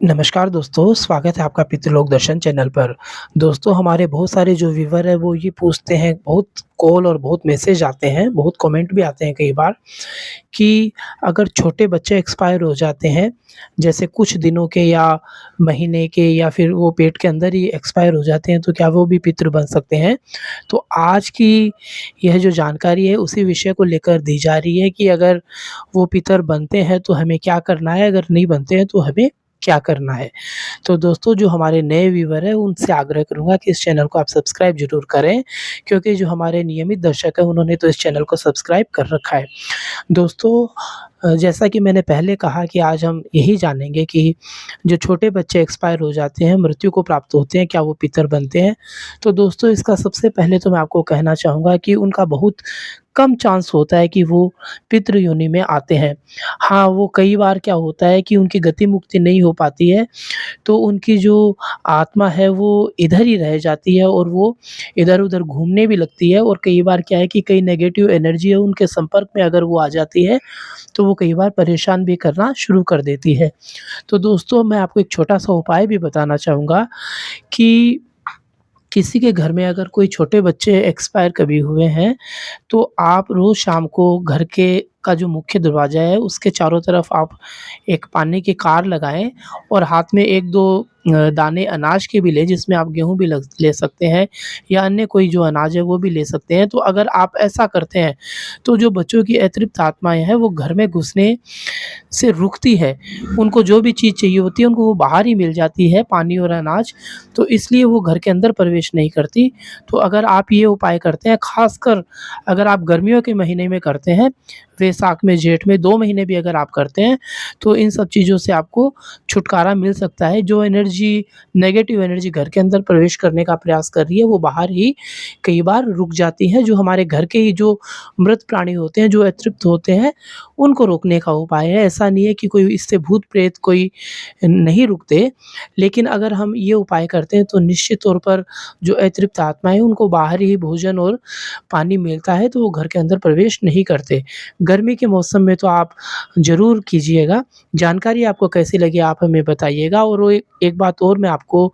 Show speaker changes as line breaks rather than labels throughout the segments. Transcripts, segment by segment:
नमस्कार दोस्तों, स्वागत है आपका पितृलोक दर्शन चैनल पर। दोस्तों हमारे बहुत सारे जो व्यूअर हैं वो ये पूछते हैं, बहुत कॉल और बहुत मैसेज आते हैं, बहुत कमेंट भी आते हैं कई बार कि अगर छोटे बच्चे एक्सपायर हो जाते हैं, जैसे कुछ दिनों के या महीने के या फिर वो पेट के अंदर ही एक्सपायर हो जाते हैं, तो क्या वो भी पितृ बन सकते हैं? तो आज की यह जो जानकारी है उसी विषय को लेकर दी जा रही है कि अगर वो पितर बनते हैं तो हमें क्या करना है? अगर नहीं बनते हैं तो हमें क्या करना है? तो दोस्तों जो हमारे नए व्यूअर हैं उनसे आग्रह करूँगा कि इस चैनल को आप सब्सक्राइब ज़रूर करें, क्योंकि जो हमारे नियमित दर्शक हैं उन्होंने तो इस चैनल को सब्सक्राइब कर रखा है। दोस्तों जैसा कि मैंने पहले कहा कि आज हम यही जानेंगे कि जो छोटे बच्चे एक्सपायर हो जाते हैं, मृत्यु को प्राप्त होते हैं, क्या वो पितर बनते हैं? तो दोस्तों इसका सबसे पहले तो मैं आपको कहना चाहूँगा कि उनका बहुत कम चांस होता है कि वो पितृ योनि में आते हैं। हाँ, वो कई बार क्या होता है कि उनकी गति मुक्ति नहीं हो पाती है, तो उनकी जो आत्मा है वो इधर ही रह जाती है और वो इधर-उधर घूमने भी लगती है और कई बार क्या है कि कई नेगेटिव एनर्जी है उनके संपर्क में अगर वो आ जाती है, तो वो कई बार परेशान भी करना शुरू कर देती है। तो दोस्तों मैं आपको एक छोटा-सा उपाय भी बताना चाहूँगा कि किसी के घर में अगर कोई छोटे बच्चे एक्सपायर कभी हुए हैं, तो आप रोज़ शाम को घर के का जो मुख्य दरवाज़ा है, उसके चारों तरफ आप एक पानी की कार लगाएँ और हाथ में 1-2 दाने अनाज के भी लें, जिसमें आप गेहूँ भी लग ले सकते हैं या अन्य कोई जो अनाज है, वो भी ले सकते हैं। तो अगर आप ऐसा करते हैं, तो जो बच्चों की अतृप्त आत्माएँ हैं, वो घर में घुसने से रुकती है। उनको जो भी चीज़ चाहिए होती है, उनको वो बाहर ही मिल जाती है, पानी और अनाज, तो इसलिए वो घर के अंदर प्रवेश नहीं करती। तो अगर आप ये उपाय करते हैं, ख़ासकर अगर आप गर्मियों के महीने में करते हैं, वैशाख में, जेठ में 2 महीने भी अगर आप करते हैं, तो इन सब चीज़ों से आपको छुटकारा मिल सकता है। जो एनर्जी नेगेटिव एनर्जी घर के अंदर प्रवेश करने का प्रयास कर रही है, वो बाहर ही कई बार रुक जाती है। जो हमारे घर के ही जो मृत प्राणी होते हैं, जो अतृप्त होते हैं, उनको रोकने का उपाय है। ऐसा नहीं है कि कोई इससे भूत-प्रेत कोई नहीं रुकते, लेकिन अगर हम ये उपाय करते हैं, तो निश्चित तौर पर जो अतृप्त आत्मा है, उनको बाहर ही भोजन और पानी मिलता है, तो वो घर के अंदर प्रवेश नहीं करते। गर्मी के मौसम में तो आप ज़रूर कीजिएगा। जानकारी आपको कैसी लगी आप हमें बताइएगा और वो एक बात और मैं आपको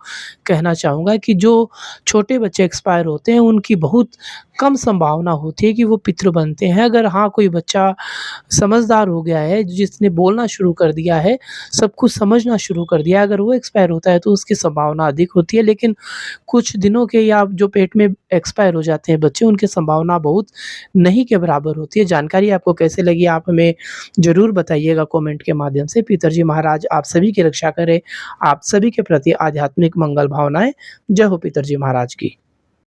कहना चाहूँगा कि जो छोटे बच्चे एक्सपायर होते हैं, उनकी बहुत कम संभावना होती है कि वो पितृ बनते हैं। अगर हाँ, कोई बच्चा समझदार हो गया है, जिसने बोलना शुरू कर दिया है, सब कुछ समझना शुरू कर दिया है, अगर वो एक्सपायर होता है तो उसकी संभावना अधिक होती है। लेकिन कुछ दिनों के या जो पेट में एक्सपायर हो जाते हैं बच्चे, उनकी संभावना बहुत नहीं के बराबर होती है। जानकारी आपको कैसे लगी आप हमें ज़रूर बताइएगा कमेंट के माध्यम से। पितरजी महाराज आप सभी की रक्षा करें। आप सभी के प्रति आध्यात्मिक मंगल भावनाएँ। जय हो पितरजी महाराज की।